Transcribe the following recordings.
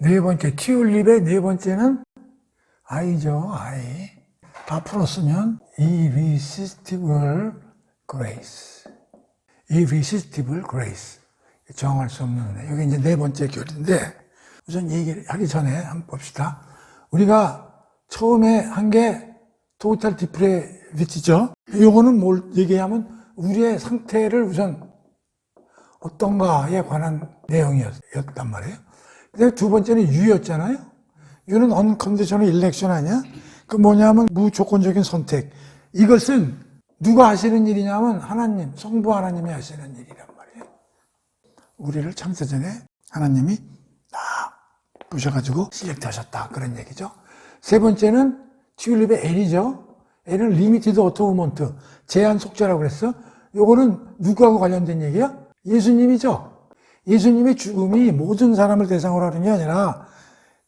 네 번째, 튤립의 네 번째는 I죠, I. 다 풀었으면 irresistible grace. irresistible grace. 정할 수 없는 은혜. 여기 이제 네 번째 교리인데, 우선 얘기하기 전에 한번 봅시다. 우리가 처음에 한 게 total depravity죠. 요거는 뭘 얘기하면 우리의 상태를 우선 어떤가에 관한 내용이었단 말이에요. 근데 두 번째는 U였잖아요. U는 unconditional election 아니야? 그 뭐냐면 무조건적인 선택. 이것은 누가 하시는 일이냐면 하나님, 성부 하나님이 하시는 일이란 말이에요. 우리를 창세전에 하나님이 다 부셔가지고 실력대 하셨다. 그런 얘기죠. 세 번째는 튤립의 L이죠. L은 limited atonement, 제한 속죄라고 그랬어. 요거는 누구하고 관련된 얘기야? 예수님이죠. 예수님의 죽음이 모든 사람을 대상으로 하는 게 아니라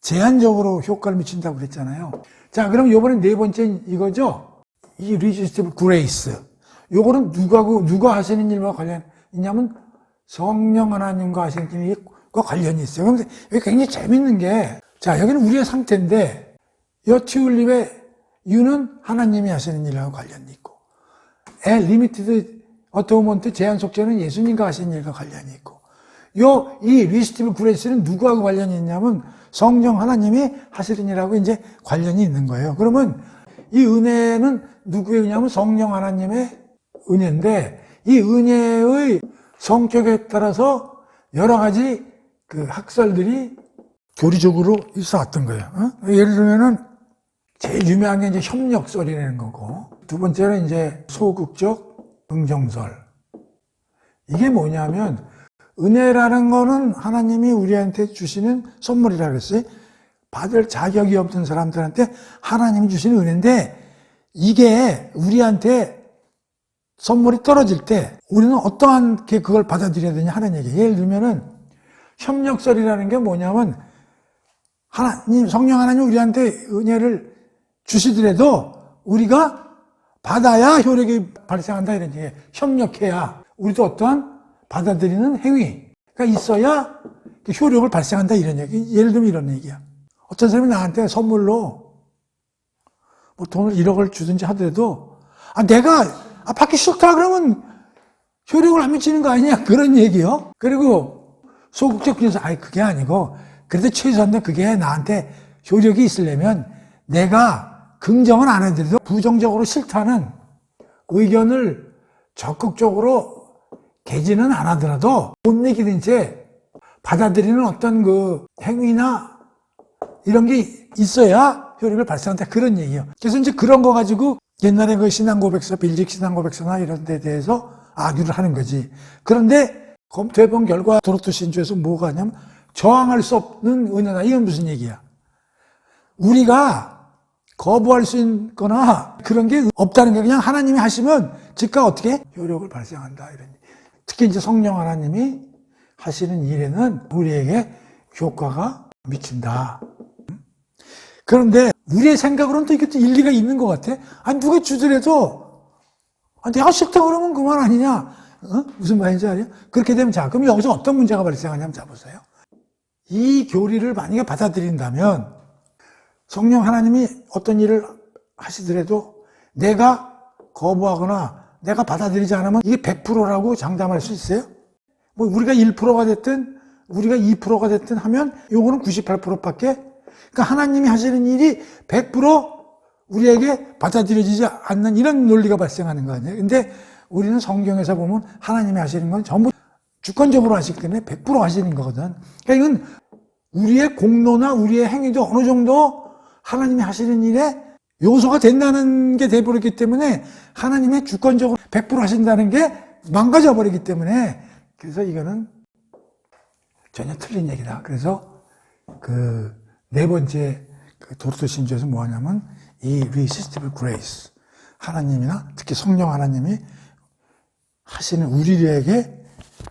제한적으로 효과를 미친다고 그랬잖아요. 자, 그럼 요번엔 네 번째는 이거죠. 이 irresistible grace. 요거는 누가 하시는 일과 관련 있냐면 성령 하나님과 하시는 일과 관련이 있어요. 그런데 여기 굉장히 재밌는 게, 자, 여기는 우리의 상태인데, 이 튤립의 U는 하나님이 하시는 일과 관련이 있고, limited atonement, 제한 속죄는 예수님과 하시는 일과 관련이 있고, 이 irresistible grace는 누구하고 관련이 있냐면 성령 하나님이 하시는 일하고 이제 관련이 있는 거예요. 그러면 이 은혜는 누구의 은혜냐면 성령 하나님의 은혜인데, 이 은혜의 성격에 따라서 여러 가지 그 학설들이 교리적으로 있어 왔던 거예요. 예를 들면은 제일 유명한 게 이제 협력설이라는 거고, 두 번째는 이제 소극적 긍정설. 이게 뭐냐면 은혜라는 거는 하나님이 우리한테 주시는 선물이라고 그랬어요. 받을 자격이 없는 사람들한테 하나님이 주시는 은혜인데, 이게 우리한테 선물이 떨어질 때 우리는 어떠하게 그걸 받아들여야 되냐 하는 얘기예요. 예를 들면은 협력설이라는 게 뭐냐면 하나님, 성령 하나님 우리한테 은혜를 주시더라도 우리가 받아야 효력이 발생한다 이런 얘기예요. 협력해야 우리도 어떠한 받아들이는 행위가 있어야 효력을 발생한다 이런 얘기. 예를 들면 이런 얘기야. 어떤 사람이 나한테 선물로 뭐 돈을 1억을 주든지 하더라도 내가 받기 싫다 그러면 효력을 안 미치는 거 아니냐 그런 얘기요. 그리고 소극적 비서 그게 아니고 그래도 최소한 그게 나한테 효력이 있으려면 내가 긍정은 안 해도 부정적으로 싫다는 의견을 적극적으로 개진은 안 하더라도 못 이기는 채 받아들이는 어떤 그 행위나 이런 게 있어야 효력을 발생한다 그런 얘기예요. 그래서 이제 그런 거 가지고 옛날에 그 신앙고백서, 빌직 신앙고백서나 이런 데 대해서 악유를 하는 거지. 그런데 검토해본 결과 도로토 신조에서 뭐가 하냐면 저항할 수 없는 은혜다. 이건 무슨 얘기야? 우리가 거부할 수 있거나 그런 게 없다는 게 그냥 하나님이 하시면 즉각 어떻게 효력을 발생한다 이런 얘기. 특히 이제 성령 하나님이 하시는 일에는 우리에게 효과가 미친다. 그런데 우리의 생각으로는 또 이것도 일리가 있는 것 같아. 누가 주더라도 내가 싫다 그러면 그만 아니냐. 무슨 말인지 알아요? 그렇게 되면 자, 그럼 여기서 어떤 문제가 발생하냐면 자 보세요. 이 교리를 만약에 받아들인다면 성령 하나님이 어떤 일을 하시더라도 내가 거부하거나 내가 받아들이지 않으면 이게 100%라고 장담할 수 있어요? 뭐 우리가 1%가 됐든 우리가 2%가 됐든 하면 요거는 98%밖에, 그러니까 하나님이 하시는 일이 100% 우리에게 받아들여지지 않는 이런 논리가 발생하는 거 아니에요. 근데 우리는 성경에서 보면 하나님이 하시는 건 전부 주권적으로 하시기 때문에 100% 하시는 거거든. 그러니까 이건 우리의 공로나 우리의 행위도 어느 정도 하나님이 하시는 일에 요소가 된다는 게 돼버렸기 때문에 하나님의 주권적으로 100% 하신다는 게 망가져 버리기 때문에, 그래서 이거는 전혀 틀린 얘기다. 그래서 그 네 번째 도로토 신조에서 뭐 하냐면 이 irresistible grace, 하나님이나 특히 성령 하나님이 하시는 우리에게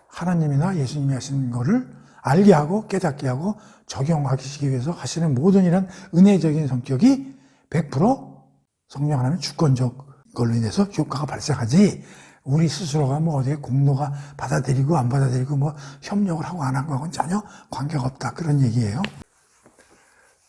하나님이나 예수님이 하시는 거를 알게 하고 깨닫게 하고 적용하기 위해서 하시는 모든 이런 은혜적인 성격이 100% 성령 하나님의 주권적 걸로 인해서 효과가 발생하지, 우리 스스로가 뭐 어디에 공로가 받아들이고 안 받아들이고 뭐 협력을 하고 안 한 거하고는 전혀 관계가 없다 그런 얘기예요.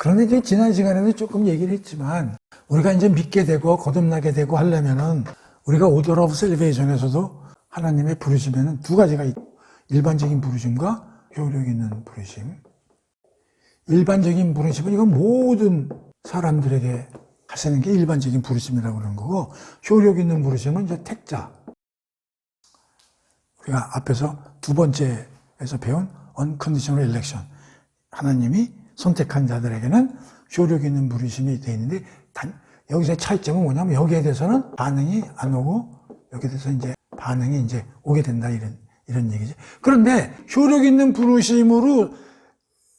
그런데 이제 지난 시간에도 조금 얘기를 했지만 우리가 이제 믿게 되고 거듭나게 되고 하려면은 우리가 오더 오브 셀베이션에서도 하나님의 부르심에는 두 가지가 있고 일반적인 부르심과 효력 있는 부르심. 일반적인 부르심은 이건 모든 사람들에게 하시는 게 일반적인 부르심이라고 그러는 거고 효력 있는 부르심은 이제 택자. 우리가 앞에서 두 번째에서 배운 unconditional election. 하나님이 선택한 자들에게는 효력 있는 부르심이 되어 있는데 여기서의 차이점은 뭐냐면 여기에 대해서는 반응이 안 오고 여기에 대해서 이제 반응이 이제 오게 된다 이런 얘기지. 그런데 효력 있는 부르심으로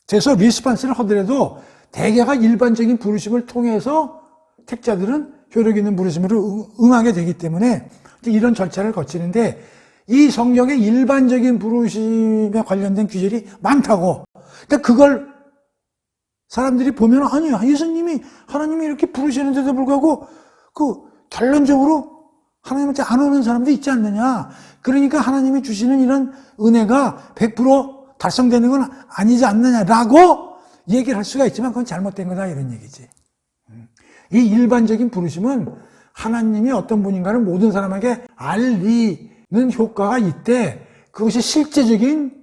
돼서 리스판스를 하더라도 대개가 일반적인 부르심을 통해서 택자들은 효력 있는 부르심으로 응하게 되기 때문에 이런 절차를 거치는데 이 성경의 일반적인 부르심에 관련된 규절이 많다고. 그러니까 그걸 사람들이 보면 아니야 예수님이 하나님이 이렇게 부르시는데도 불구하고 결론적으로 하나님한테 안 오는 사람도 있지 않느냐. 그러니까 하나님이 주시는 이런 은혜가 100% 달성되는 건 아니지 않느냐라고 얘기를 할 수가 있지만 그건 잘못된 거다 이런 얘기지. 이 일반적인 부르심은 하나님이 어떤 분인가를 모든 사람에게 알리는 효과가 있대. 그것이 실제적인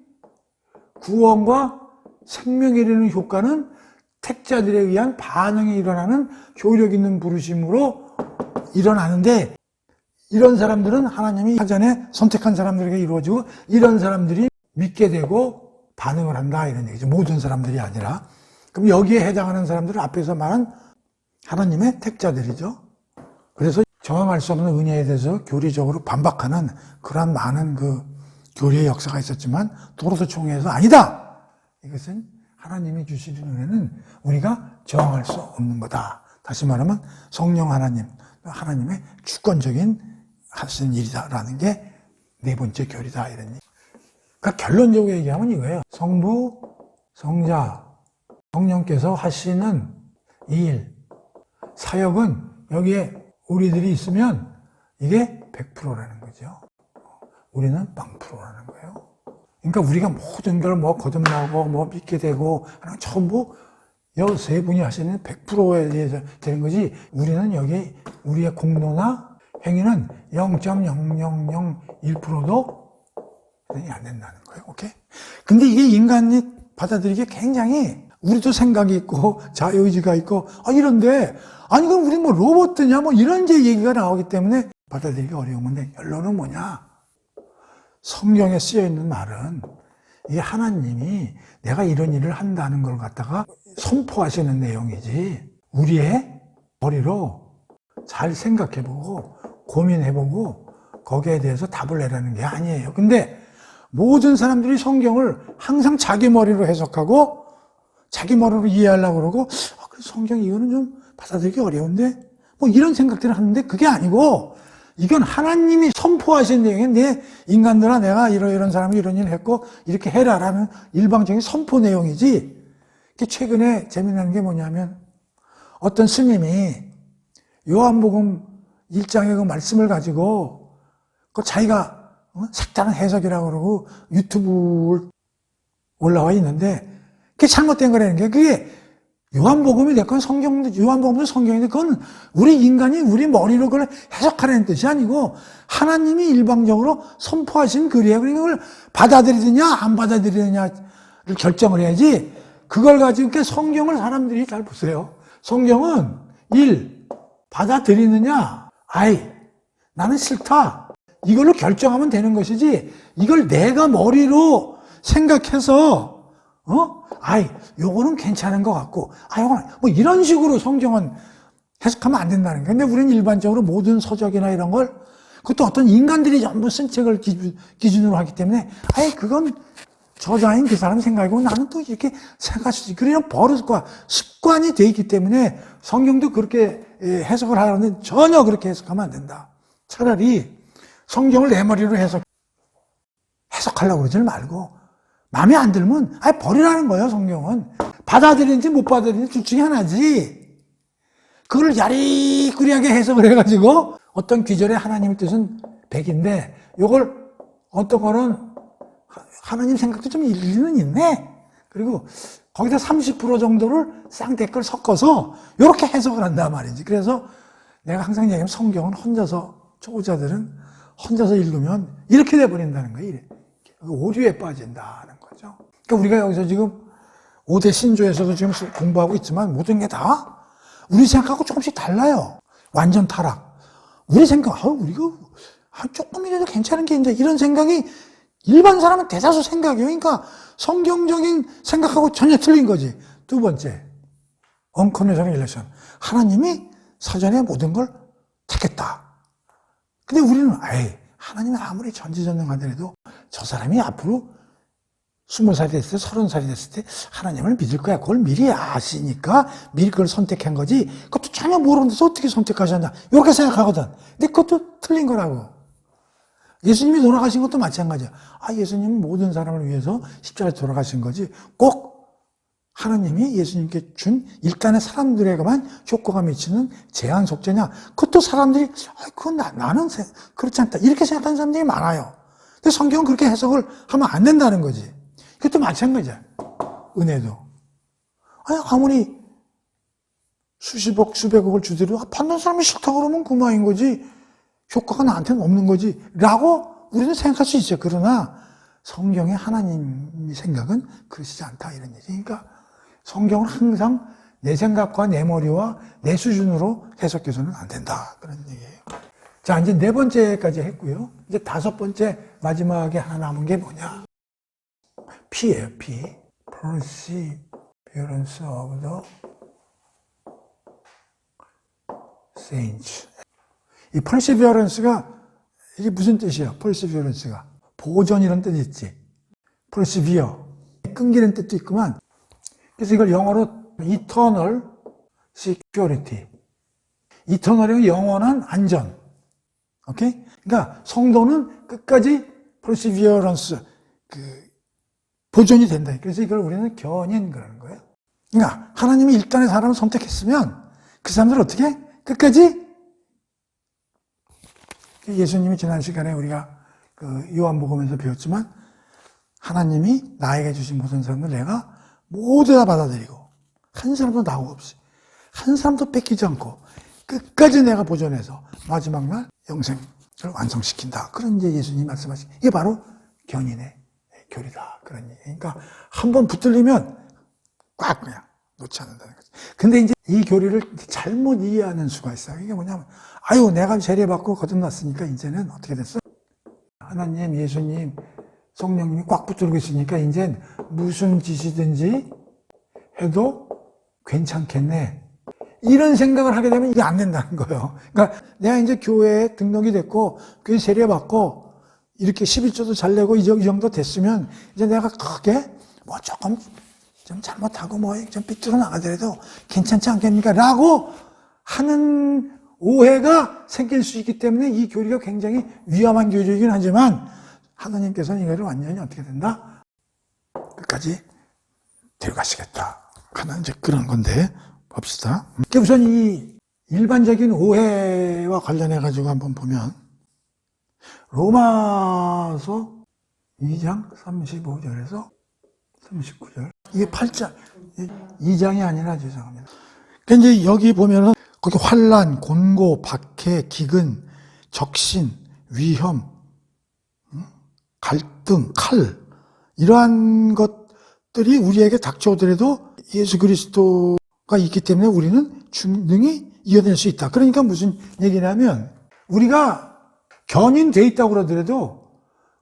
구원과 생명에 이르는 효과는 택자들에 의한 반응이 일어나는 효력 있는 부르심으로 일어나는데 이런 사람들은 하나님이 사전에 선택한 사람들에게 이루어지고 이런 사람들이 믿게 되고 반응을 한다 이런 얘기죠. 모든 사람들이 아니라. 그럼 여기에 해당하는 사람들은 앞에서 말한 하나님의 택자들이죠. 그래서 저항할 수 없는 은혜에 대해서 교리적으로 반박하는 그런 많은 교리의 역사가 있었지만 도로서 총회에서 아니다. 이것은 하나님이 주시는 은혜는 우리가 저항할 수 없는 거다. 다시 말하면 성령 하나님의 주권적인 하시는 일이다라는 게 네 번째 교리다 이런 얘기. 그러니까 결론적으로 얘기하면 이거예요. 성부, 성자, 성령께서 하시는 이 일, 사역은 여기에 우리들이 있으면 이게 100%라는 거죠. 우리는 0%라는 거예요. 그러니까 우리가 모든 걸 거듭나고 믿게 되고 전부 여 세 분이 하시는 100%에 대해서 되는 거지. 우리는 여기 우리의 공로나 행위는 0.0001%도 안 된다는 거예요. 오케이? 근데 이게 인간이 받아들이기 굉장히 우리도 생각이 있고 자유의지가 있고 이런데 아니 그럼 우리 로봇이냐 이런 이제 얘기가 나오기 때문에 받아들이기 어려운 건데 결론은 뭐냐? 성경에 쓰여 있는 말은 이게 하나님이 내가 이런 일을 한다는 걸 갖다가 선포하시는 내용이지 우리의 머리로 잘 생각해보고 고민해보고 거기에 대해서 답을 내라는 게 아니에요. 근데 모든 사람들이 성경을 항상 자기 머리로 해석하고 자기 머리로 이해하려고 그러고 성경 이거는 좀 받아들이기 어려운데 이런 생각들을 하는데 그게 아니고 이건 하나님이 선포하신 내용인데 인간들아 내가 이런 사람이 이런 일을 했고 이렇게 해라라는 일방적인 선포 내용이지. 최근에 재미난 게 뭐냐면 어떤 스님이 요한복음 1장의 그 말씀을 가지고 자기가 색다른 해석이라고 그러고 유튜브에 올라와 있는데 그게 잘못된 거라는 게 그게 요한복음이 됐건 요한복음도 성경인데 그건 우리 인간이 우리 머리로 그걸 해석하라는 뜻이 아니고 하나님이 일방적으로 선포하신 글이에요. 그러니까 그걸 받아들이느냐 안 받아들이느냐를 결정을 해야지 그걸 가지고 성경을 사람들이 잘 보세요. 성경은 1. 받아들이느냐 나는 싫다. 이걸로 결정하면 되는 것이지 이걸 내가 머리로 생각해서 요거는 괜찮은 것 같고, 요거는, 이런 식으로 성경은 해석하면 안 된다는 거예요. 근데 우리는 일반적으로 모든 서적이나 이런 걸, 그것도 어떤 인간들이 전부 쓴 책을 기준으로 하기 때문에, 그건 저자인 그 사람 생각이고 나는 또 이렇게 생각할 수 있지. 그런 버릇과 습관이 돼 있기 때문에 성경도 그렇게 해석을 하는데 전혀 그렇게 해석하면 안 된다. 차라리 성경을 내 머리로 해석하려고 그러지 말고, 마음에 안 들면 버리라는 거예요. 성경은 받아들이는지 못 받아들이는지 둘 중에 하나지. 그걸 야리꾸리하게 해석을 해가지고 어떤 귀절의 하나님의 뜻은 100인데 요걸 어떤 거는 하나님 생각도 좀 일리는 있네. 그리고 거기다 30% 정도를 쌍댓글 섞어서 이렇게 해석을 한단 말이지. 그래서 내가 항상 얘기하면 성경은 혼자서, 초보자들은 혼자서 읽으면 이렇게 돼버린다는 거예요. 이래. 오류에 빠진다는 거죠. 그러니까 우리가 여기서 지금 5대 신조에서도 지금 공부하고 있지만 모든 게 다 우리 생각하고 조금씩 달라요. 완전 타락. 우리 생각, 우리가 조금이라도 괜찮은 게 있는데 이런 생각이 일반 사람은 대다수 생각이에요. 그러니까 성경적인 생각하고 전혀 틀린 거지. 두 번째, unconditional election. 하나님이 사전에 모든 걸 택했다. 근데 우리는 하나님이 아무리 전지전능하더라도 저 사람이 앞으로 20살이 됐을 때, 30살이 됐을 때 하나님을 믿을 거야. 그걸 미리 아시니까 미리 그걸 선택한 거지. 그것도 전혀 모르는데서 어떻게 선택하셨나. 이렇게 생각하거든. 근데 그것도 틀린 거라고. 예수님이 돌아가신 것도 마찬가지야. 예수님은 모든 사람을 위해서 십자가에 돌아가신 거지. 꼭 하나님이 예수님께 준 일단의 사람들에게만 효과가 미치는 제한 속죄냐. 그것도 사람들이 그건 나는 그렇지 않다. 이렇게 생각하는 사람들이 많아요. 근데 성경은 그렇게 해석을 하면 안 된다는 거지. 그것도 마찬가지야. 은혜도. 아무리 수십억, 수백억을 주더라도 받는 사람이 싫다고 그러면 그만인 거지. 효과가 나한테는 없는 거지. 라고 우리는 생각할 수 있어요. 그러나 성경의 하나님의 생각은 그러시지 않다. 이런 얘기. 그러니까 성경은 항상 내 생각과 내 머리와 내 수준으로 해석해서는 안 된다. 그런 얘기예요. 자, 이제 네 번째까지 했고요. 이제 다섯 번째 마지막에 하나 남은 게 뭐냐. P예요, P. Perseverance of the Saints. 이 perseverance가 이게 무슨 뜻이에요? perseverance가. 보존이라는 뜻이 있지. persevere. 끈기는 뜻도 있구만. 그래서 이걸 영어로 eternal security. eternal이 영원한 안전. 오케이? 그러니까 성도는 끝까지 perseverance, 보존이 된다. 그래서 이걸 우리는 견인 그러는 거예요. 그러니까 하나님이 일단의 사람을 선택했으면 그 사람들 어떻게? 끝까지 예수님이 지난 시간에 우리가 요한복음에서 배웠지만 하나님이 나에게 주신 모든 사람들 내가 모두 다 받아들이고 한 사람도 나고 없이 한 사람도 뺏기지 않고 끝까지 내가 보존해서 마지막 날 영생을 완성시킨다. 그런 이제 예수님이 말씀하신 이게 바로 견인의 교리다. 그런 얘기. 그러니까 한번 붙들리면 꽉 그냥 놓지 않는다는 거죠. 근데 이제 이 교리를 잘못 이해하는 수가 있어요. 이게 뭐냐면 내가 세례받고 거듭났으니까 이제는 어떻게 됐어? 하나님, 예수님, 성령님이 꽉 붙들고 있으니까 이제 무슨 짓이든지 해도 괜찮겠네. 이런 생각을 하게 되면 이게 안 된다는 거예요. 그러니까 내가 이제 교회에 등록이 됐고 교회 세례받고 이렇게 11조도 잘 내고 이 정도 됐으면 이제 내가 크게 조금 좀 잘못하고 좀 삐뚤어 나가더라도 괜찮지 않겠습니까? 라고 하는 오해가 생길 수 있기 때문에 이 교리가 굉장히 위험한 교리이긴 하지만 하나님께서는 이거를 완전히 어떻게 된다? 끝까지 데려가시겠다 하는 이제 그런 건데 봅시다. 우선 이 일반적인 오해와 관련해 가지고 한번 보면 로마서 2장 35절에서 39절 이게 8장 2장이 아니라 죄송합니다. 그러니까 이제 여기 보면은 거기 환난, 곤고, 박해, 기근, 적신, 위험, 갈등, 칼 이러한 것들이 우리에게 닥쳐오더라도 예수 그리스도가 있기 때문에 우리는 능히 이겨낼 수 있다. 그러니까 무슨 얘기냐면 우리가 견인돼 있다고 그러더라도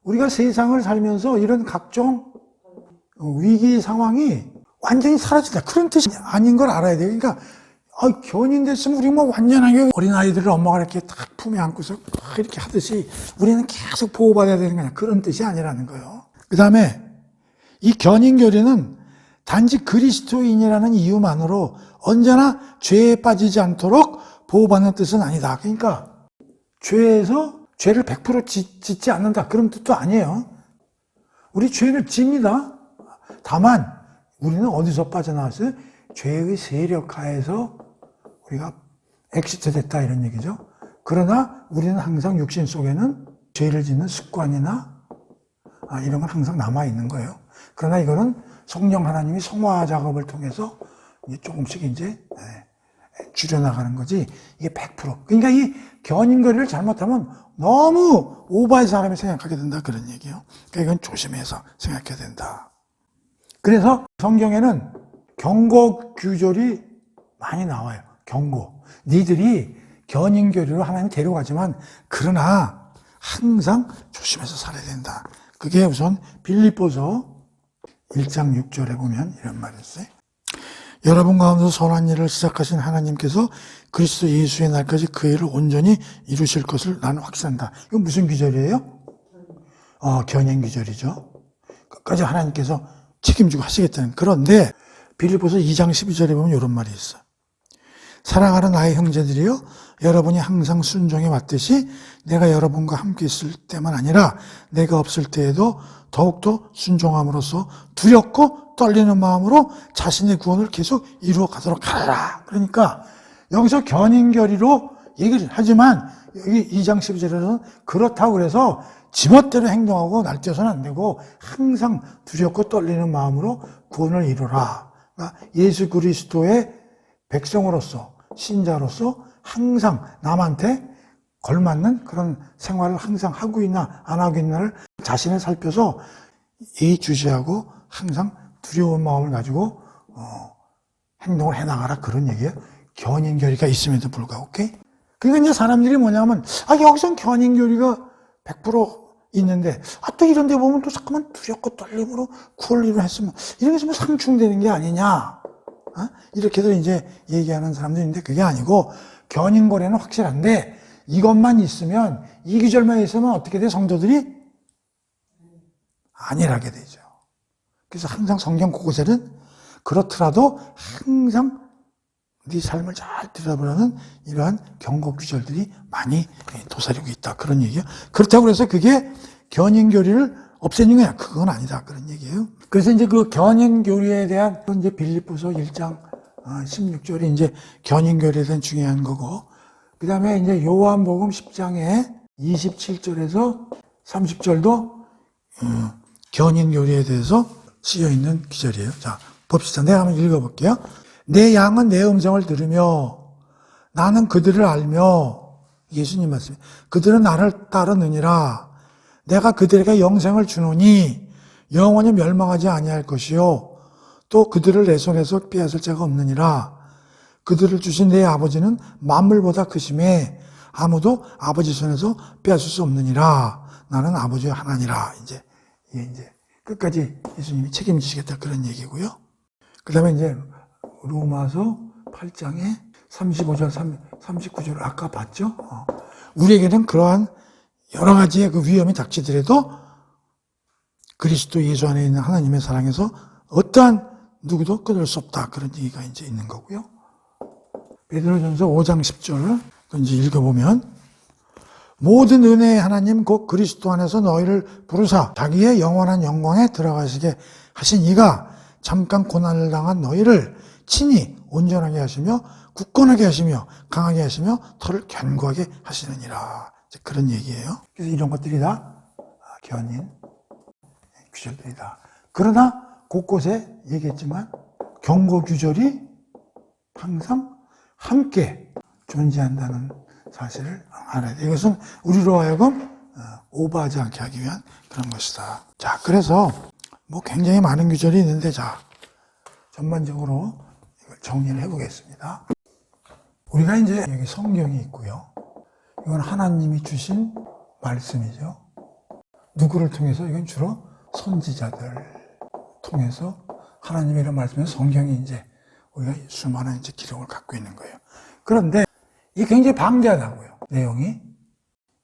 우리가 세상을 살면서 이런 각종 위기 상황이 완전히 사라진다. 그런 뜻이 아닌 걸 알아야 돼요. 그러니까 견인됐으면 우리 완전하게 어린아이들을 엄마가 이렇게 딱 품에 안고서 이렇게 하듯이 우리는 계속 보호받아야 되는 거냐. 그런 뜻이 아니라는 거예요. 그 다음에 이 견인교리는 단지 그리스도인이라는 이유만으로 언제나 죄에 빠지지 않도록 보호받는 뜻은 아니다. 그러니까 죄에서 죄를 100% 짓지 않는다. 그런 뜻도 아니에요. 우리 죄를 집니다. 다만 우리는 어디서 빠져나왔어요? 죄의 세력하에서 우리가 엑시트 됐다 이런 얘기죠. 그러나 우리는 항상 육신 속에는 죄를 짓는 습관이나 이런 건 항상 남아있는 거예요. 그러나 이거는 성령 하나님이 성화 작업을 통해서 이제 조금씩 이제 줄여나가는 거지, 이게 100%. 그러니까 이 견인거리를 잘못하면 너무 오버한 사람이 생각하게 된다, 그런 얘기예요. 그러니까 이건 조심해서 생각해야 된다. 그래서 성경에는 경고 규절이 많이 나와요. 경고. 니들이 견인교리로 하나님 데려가지만 그러나 항상 조심해서 살아야 된다. 그게 우선 빌립보서 1장 6절에 보면 이런 말이 있어요. 여러분 가운데서 선한 일을 시작하신 하나님께서 그리스도 예수의 날까지 그 일을 온전히 이루실 것을 나는 확신한다. 이건 무슨 규절이에요? 견인 규절이죠. 끝까지 하나님께서 책임지고 하시겠다는. 그런데 빌립보서 2장 12절에 보면 이런 말이 있어. 사랑하는 나의 형제들이여, 여러분이 항상 순종해 왔듯이 내가 여러분과 함께 있을 때만 아니라 내가 없을 때에도 더욱더 순종함으로써 두렵고 떨리는 마음으로 자신의 구원을 계속 이루어 가도록 하라. 그러니까 여기서 견인결의로 얘기를 하지만 여기 2장 12절에서는 그렇다고 그래서 지멋대로 행동하고 날뛰어서는 안 되고 항상 두렵고 떨리는 마음으로 구원을 이루라. 그러니까 예수 그리스도의 백성으로서, 신자로서 항상 남한테 걸맞는 그런 생활을 항상 하고 있나 안 하고 있나를 자신을 살펴서 예의주시하고 항상 두려운 마음을 가지고 행동을 해나가라, 그런 얘기예요. 견인교리가 있음에도 불구하고. 오케이? 그러니까 이제 사람들이 뭐냐면 여기선 견인교리가 100% 있는데 또 이런 데 보면 또 잠깐만 두렵고 떨림으로 구원을 했으면 이렇게 해서 상충되는 게 아니냐, 이렇게들 이제 얘기하는 사람들이 있는데 그게 아니고 견인거래는 확실한데 이것만 있으면, 이 기절만 있으면 어떻게 돼? 성도들이 안일하게 되죠. 그래서 항상 성경 곳곳에는 그렇더라도 항상 네 삶을 잘 들여다보라는 이러한 경고 규절들이 많이 도사리고 있다, 그런 얘기예요. 그렇다고 해서 그게 견인교리를 없애는 거야, 그건 아니다, 그런 얘기예요. 그래서 이제 그 견인교리에 대한 이제 빌립보서 1장 16절이 이제 견인교리에 대한 중요한 거고, 그 다음에 이제 요한복음 10장에 27절에서 30절도 견인교리에 대해서 쓰여 있는 기절이에요. 자, 봅시다. 내가 한번 읽어볼게요. 내 양은 내 음성을 들으며 나는 그들을 알며, 예수님 말씀, 그들은 나를 따르느니라. 내가 그들에게 영생을 주노니 영원히 멸망하지 아니할 것이요 또 그들을 내 손에서 빼앗을 자가 없느니라. 그들을 주신 내 아버지는 만물보다 크심에 아무도 아버지 손에서 빼앗을 수 없느니라. 나는 아버지의 하나니라. 이제 끝까지 예수님이 책임지시겠다, 그런 얘기고요. 그 다음에 이제 로마서 8장에 35절, 39절 아까 봤죠? 우리에게는 그러한 여러 가지의 그 위험이 닥치더라도 그리스도 예수 안에 있는 하나님의 사랑에서 어떠한 누구도 끊을 수 없다, 그런 얘기가 이제 있는 거고요. 베드로전서 5장 10절 이제 읽어보면, 모든 은혜의 하나님 곧 그리스도 안에서 너희를 부르사 자기의 영원한 영광에 들어가시게 하신 이가 잠깐 고난을 당한 너희를 친히 온전하게 하시며 굳건하게 하시며 강하게 하시며 털을 견고하게 하시느니라. 그런 얘기예요. 그래서 이런 것들이 다 견인 규절들이다. 그러나 곳곳에 얘기했지만 경고 규절이 항상 함께 존재한다는 사실을 알아야 돼요. 이것은 우리로 하여금 오버하지 않게 하기 위한 그런 것이다. 자, 그래서 굉장히 많은 규절이 있는데, 자, 전반적으로 이걸 정리를 해보겠습니다. 우리가 이제 여기 성경이 있고요. 이건 하나님이 주신 말씀이죠. 누구를 통해서? 이건 주로 선지자들 통해서 하나님의 이런 말씀에서 성경이 이제 우리가 수많은 이제 기록을 갖고 있는 거예요. 그런데 이게 굉장히 방대하다고요, 내용이.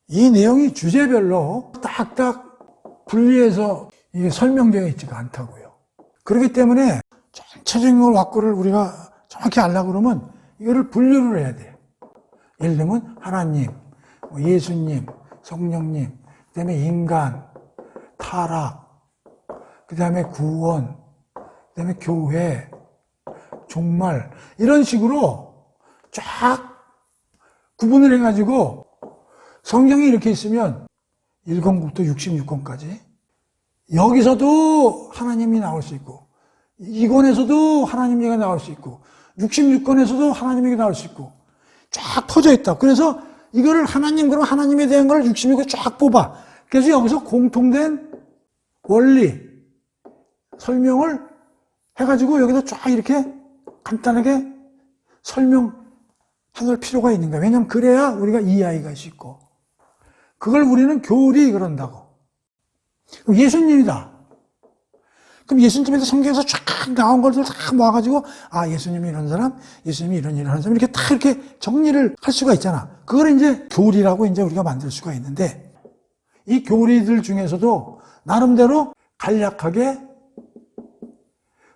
이 내용이 주제별로 딱딱 분리해서 이게 설명되어 있지가 않다고요. 그렇기 때문에 전체적인 왁구를 우리가 정확히 알려고 그러면 이거를 분류를 해야 돼요. 예를 들면 하나님, 예수님, 성령님, 그 다음에 인간, 타락, 그 다음에 구원, 그 다음에 교회, 종말, 이런 식으로 쫙 구분을 해가지고 성경이 이렇게 있으면 1권부터 66권까지 여기서도 하나님이 나올 수 있고 2권에서도 하나님 얘기가 나올 수 있고 66권에서도 하나님 얘기가 나올 수 있고 쫙 퍼져 있다. 그래서 이거를 그럼 하나님에 대한 걸 66권 쫙 뽑아. 그래서 여기서 공통된 원리 설명을 해가지고 여기다 쫙 이렇게 간단하게 설명할 필요가 있는 거야. 왜냐하면 그래야 우리가 이해하기가 쉽고. 그걸 우리는 교리 그런다고. 그럼 예수님이다. 그럼 예수님에서 성경에서 쫙 나온 것들 다 모아가지고, 예수님이 이런 사람, 예수님이 이런 일을 하는 사람, 이렇게 다 이렇게 정리를 할 수가 있잖아. 그걸 이제 교리라고 이제 우리가 만들 수가 있는데, 이 교리들 중에서도 나름대로 간략하게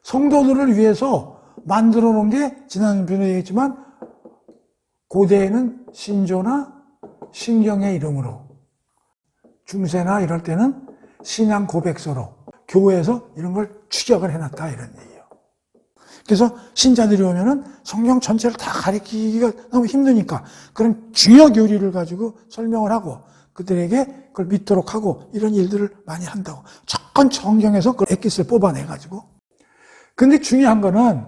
성도들을 위해서 만들어 놓은 게 지난번에 얘기했지만, 고대에는 신조나 신경의 이름으로, 중세나 이럴 때는 신앙 고백서로, 교회에서 이런 걸 추적을 해놨다 이런 얘기예요. 그래서 신자들이 오면은 성경 전체를 다 가리키기가 너무 힘드니까 그런 중요 교리를 가지고 설명을 하고 그들에게 그걸 믿도록 하고 이런 일들을 많이 한다고. 조건 성경에서 그 엑기스를 뽑아내가지고. 근데 중요한 거는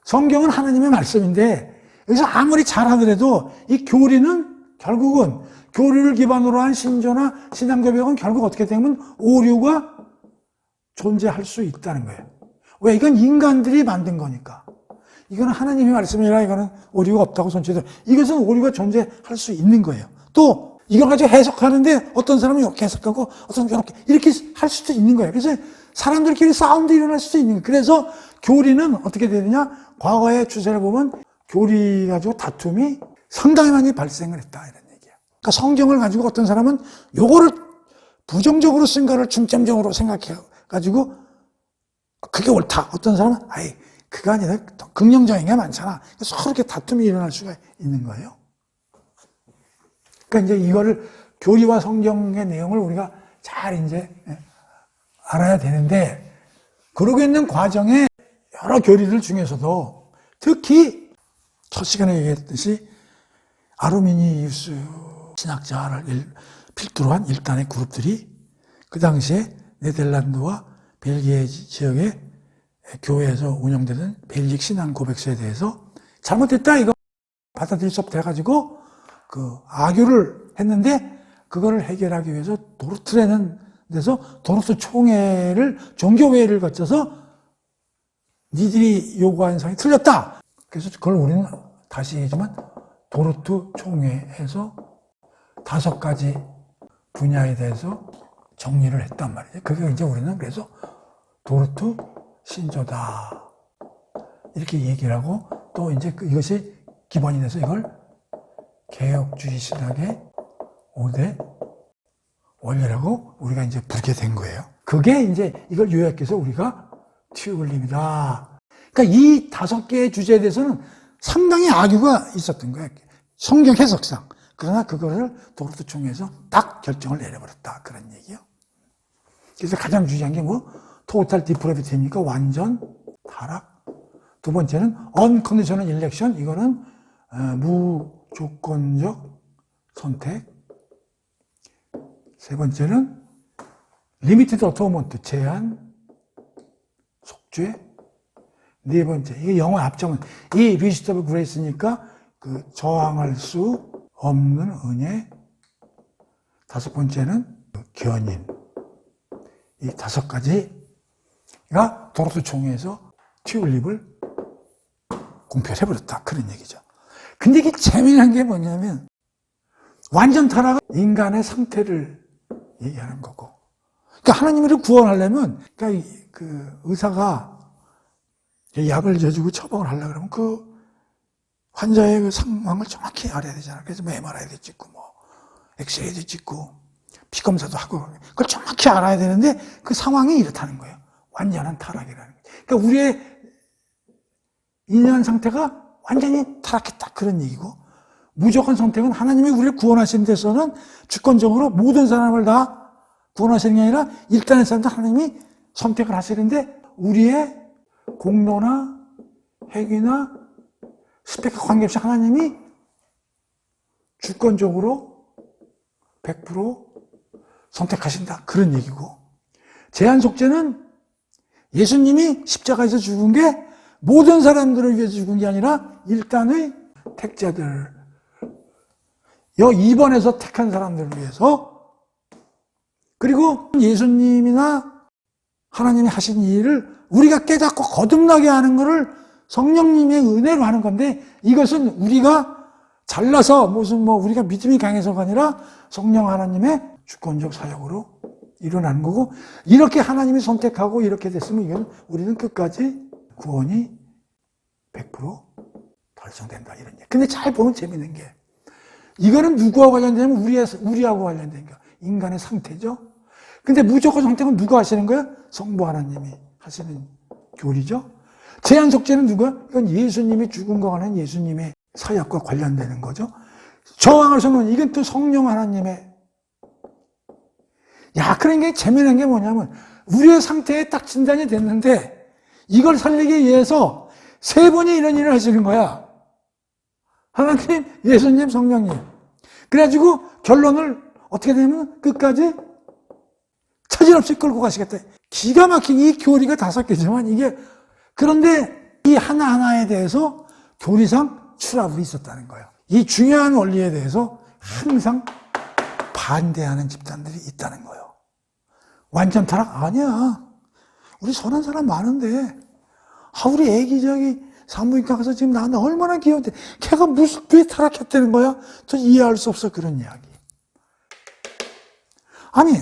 성경은 하나님의 말씀인데 여기서 아무리 잘하더라도 이 교리는 결국은 교리를 기반으로 한 신조나 신앙고백은 결국 어떻게 되면 오류가 존재할 수 있다는 거예요. 왜? 이건 인간들이 만든 거니까. 이거는 하나님의 말씀이라 이거는 오류가 없다고 손치들. 이것은 오류가 존재할 수 있는 거예요. 또 이걸 가지고 해석하는데 어떤 사람은 이렇게 해석하고 어떤 사람은 이렇게 할 수도 있는 거예요. 그래서 사람들끼리 싸움도 일어날 수도 있는 거예요. 그래서 교리는 어떻게 되느냐? 과거의 추세를 보면 교리 가지고 다툼이 상당히 많이 발생을 했다 이런 얘기예요. 그러니까 성경을 가지고 어떤 사람은 요거를 부정적으로 쓴 거를 중점적으로 생각해요. 가지고 그게 옳다. 어떤 사람은 그거 아니라 더 긍정적인 게 많잖아. 서로 이렇게 다툼이 일어날 수가 있는 거예요. 그러니까 이제 이거를 교리와 성경의 내용을 우리가 잘 이제 알아야 되는데 그러고 있는 과정에 여러 교리들 중에서도 특히 첫 시간에 얘기했듯이 아르미니우스 신학자를 필두로 한 일단의 그룹들이 그 당시에 네덜란드와 벨기에 지역의 교회에서 운영되는 벨릭 신앙 고백서에 대해서 잘못됐다 이거 받아들일 수 없다 해가지고 그 악유를 했는데 그거를 해결하기 위해서 도르트라는 데서 도르트 총회를 종교회의를 거쳐서 니들이 요구하는 사항이 틀렸다. 그래서 그걸 우리는 다시 얘기하지만 도르트 총회에서 5가지 분야에 대해서 정리를 했단 말이에요. 그게 이제 우리는 그래서 도르트 신조다. 이렇게 얘기를 하고 또 이제 이것이 기본이 돼서 이걸 개혁주의 신학의 5대 원리라고 우리가 이제 부르게 된 거예요. 그게 이제 이걸 요약해서 우리가 튜블림이다. 그러니까 이 5개의 주제에 대해서는 상당히 악유가 있었던 거예요. 성경 해석상. 그러나 그거를 도르트 총회에서 딱 결정을 내려버렸다. 그런 얘기요. 그래서 가장 중요한 게 토탈 디프로비티입니까? 완전 타락. 두 번째는 unconditional election. 이거는 무조건적 선택. 세 번째는 limited atonement. 제한, 속죄. 네 번째. 이게 영어 앞정은 이 irresistible grace니까 그 저항할 수 없는 은혜. 5번째는 견인. 이 5가지가 도르트 총회에서 튜립을 공표해버렸다. 그런 얘기죠. 근데 이게 재미난 게 뭐냐면 완전 타락은 인간의 상태를 얘기하는 거고. 그러니까 하나님을 구원하려면 그러니까 그 의사가 약을 줘주고 처방을 하려고 그러면 그 환자의 그 상황을 정확히 알아야 되잖아요. 그래서 MRI도 찍고 엑스레이도 찍고 피검사도 하고 그걸 정확히 알아야 되는데 그 상황이 이렇다는 거예요. 완전한 타락이라는 거예요. 그러니까 우리의 인연 상태가 완전히 타락했다. 그런 얘기고 무조건 선택은 하나님이 우리를 구원하시는 데서는 주권적으로 모든 사람을 다 구원하시는 게 아니라 일단의 사람도 하나님이 선택을 하시는데 우리의 공로나 행위나 스펙과 관계없이 하나님이 주권적으로 100% 선택하신다. 그런 얘기고 제한 속죄는 예수님이 십자가에서 죽은 게 모든 사람들을 위해서 죽은 게 아니라 일단의 택자들, 2번에서 택한 사람들을 위해서, 그리고 예수님이나 하나님이 하신 일을 우리가 깨닫고 거듭나게 하는 것을 성령님의 은혜로 하는 건데, 이것은 우리가 잘나서 우리가 믿음이 강해서가 아니라 성령 하나님의 주권적 사역으로 일어나는 거고, 이렇게 하나님이 선택하고 이렇게 됐으면 이건 우리는 끝까지 구원이 100% 달성된다, 이런 얘기. 근데 잘 보면 재밌는 게, 이거는 누구와 관련되냐면 우리하고 관련된 거, 인간의 상태죠. 근데 무조건 선택은 누가 하시는 거야? 성부 하나님이 하시는 교리죠. 제한 속죄는 누가? 이건 예수님이 죽은 거 하는 예수님의 사역과 관련되는 거죠. 저항을 성령, 이건 또 성령 하나님의. 그러니까 재미난 게 뭐냐면, 우리의 상태에 딱 진단이 됐는데, 이걸 살리기 위해서 세 분이 이런 일을 하시는 거야. 하나님, 예수님, 성령님. 그래가지고 결론을 어떻게 되냐면 끝까지 차질없이 끌고 가시겠다. 기가 막힌 이 교리가 5개지만 이게, 그런데 이 하나하나에 대해서 교리상 추락이 있었다는 거예요. 이 중요한 원리에 대해서 항상 반대하는 집단들이 있다는 거예요. 완전 타락? 아니야. 우리 선한 사람 많은데, 우리 애기 산부인과 가서 지금 나한테 얼마나 귀여운데, 걔가 왜 타락했다는 거야? 저 이해할 수 없어, 그런 이야기. 아니,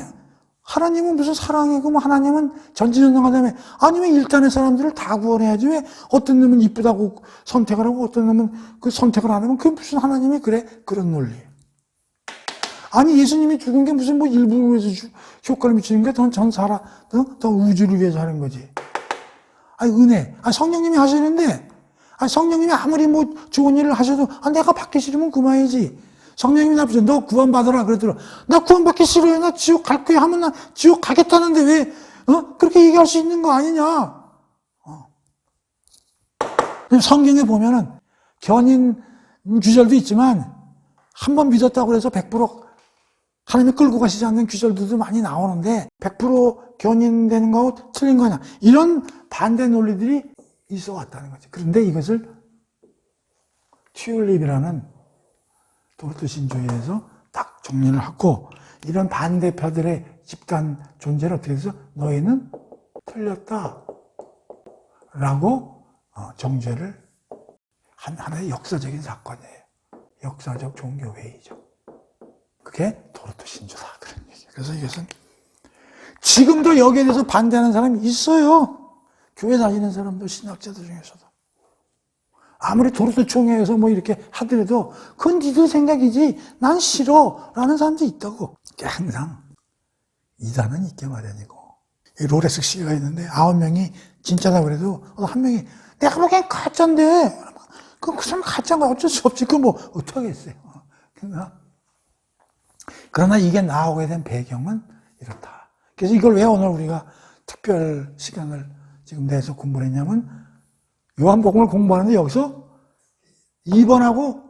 하나님은 무슨 사랑이고, 하나님은 전지전능하다며, 아니면 일단의 사람들을 다 구원해야지, 왜 어떤 놈은 이쁘다고 선택을 하고, 어떤 놈은 그 선택을 안 하면, 그게 무슨 하나님이 그래? 그런 논리. 아니, 예수님이 죽은 게 무슨 일부를 위해서 효과를 미치는 게 더 우주를 위해서 하는 거지. 은혜. 성령님이 하시는데, 성령님이 아무리 좋은 일을 하셔도, 내가 받기 싫으면 그만이지. 성령님이 나쁘죠. 너 구원받아라. 그러더라. 나 구원받기 싫어요. 나 지옥 갈 거야. 하면 나 지옥 가겠다는데 왜, 그렇게 얘기할 수 있는 거 아니냐. 성경에 보면은, 견인 규절도 있지만, 한 번 믿었다고 해서 100% 하나님이 끌고 가시지 않는 규절들도 많이 나오는데 100% 견인되는 거하고 틀린 거냐, 이런 반대 논리들이 있어 왔다는 거죠. 그런데 이것을 튤립이라는 도르트 신조에서 딱 정리를 하고, 이런 반대파들의 집단 존재를 어떻게 해서 너희는 틀렸다 라고 정죄를 한 하나의 역사적인 사건이에요. 역사적 종교회의죠. 그게 도르트 신조다, 그런 얘기예요. 그래서 이것은 지금도 여기에 대해서 반대하는 사람이 있어요. 교회 다니는 사람도, 신학자들 중에서도. 아무리 도르트 총회에서 이렇게 하더라도 그건 니들 생각이지 난 싫어 라는 사람도 있다고. 항상 이단은 있게 마련이고. 로레스 씨가 있는데 9명이 진짜다 그래도 한 명이 내가 보기엔 가짜인데, 그 사람 가짜인가 어쩔 수 없지. 어떡하겠어요. 그러나 이게 나오게 된 배경은 이렇다. 그래서 이걸 왜 오늘 우리가 특별 시간을 지금 내서 공부를 했냐면, 요한복음을 공부하는데 여기서 2번하고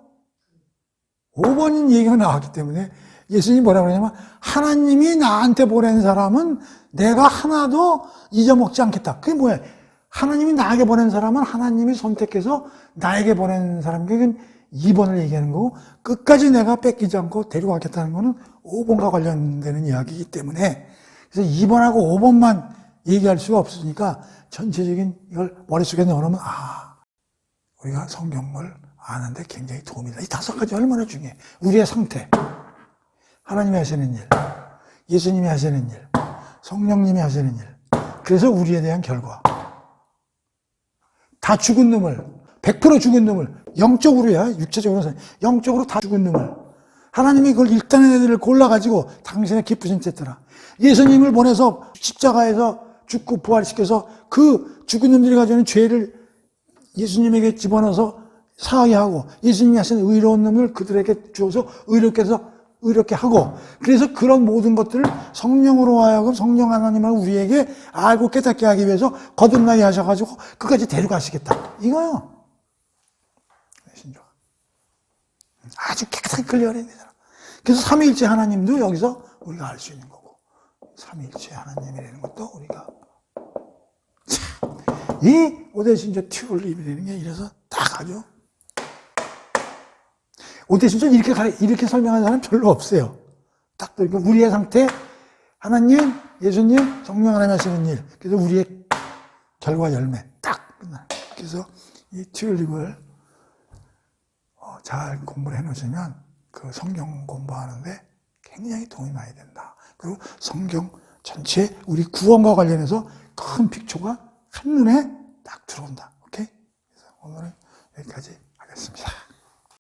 5번인 얘기가 나왔기 때문에, 예수님이 뭐라고 그러냐면, 하나님이 나한테 보낸 사람은 내가 하나도 잊어먹지 않겠다. 그게 뭐야? 하나님이 나에게 보낸 사람은 하나님이 선택해서 나에게 보낸 사람, 그건 2번을 얘기하는 거고, 끝까지 내가 뺏기지 않고 데려가겠다는 거는 5번과 관련되는 이야기이기 때문에, 그래서 2번하고 5번만 얘기할 수가 없으니까 전체적인 이걸 머릿속에 넣어놓으면, 우리가 성경을 아는데 굉장히 도움이 돼. 이 5가지 얼마나 중요해. 우리의 상태, 하나님이 하시는 일, 예수님이 하시는 일, 성령님이 하시는 일, 그래서 우리에 대한 결과. 다 죽은 놈을, 100% 죽은 놈을, 영적으로야, 육체적으로는 영적으로 다 죽은 놈을 하나님이 그걸 일단의 애들을 골라가지고 당신의 기쁘신 뜻대로 예수님을 보내서 십자가에서 죽고 부활시켜서 그 죽은 놈들이 가지고 있는 죄를 예수님에게 집어넣어서 사하게 하고, 예수님이 하신 의로운 놈을 그들에게 주어서 의롭게 하고, 그래서 그런 모든 것들을 성령으로 하여금 성령 하나님을 우리에게 알고 깨닫게 하기 위해서 거듭나게 하셔가지고 끝까지 데려가시겠다, 이거요. 신조가 아주 깨끗하게 클리어해야 되잖아. 그래서 삼위일체 하나님도 여기서 우리가 알 수 있는 거고, 삼위일체 하나님이라는 것도 우리가 이 오대신조 튜올립이 되는 게 이래서 딱 아주 오대신조 이렇게 설명하는 사람 별로 없어요. 딱 그러니까 우리의 상태, 하나님, 예수님, 성령 하나님 하시는 일. 그래서 우리의 결과 열매 딱 끝나. 그래서 이 튜올립을 잘 공부를 해놓으시면 그 성경 공부하는데 굉장히 도움이 많이 된다. 그리고 성경 전체 우리 구원과 관련해서 큰 픽처가 한눈에 딱 들어온다. 오케이? 그래서 오늘은 여기까지 하겠습니다.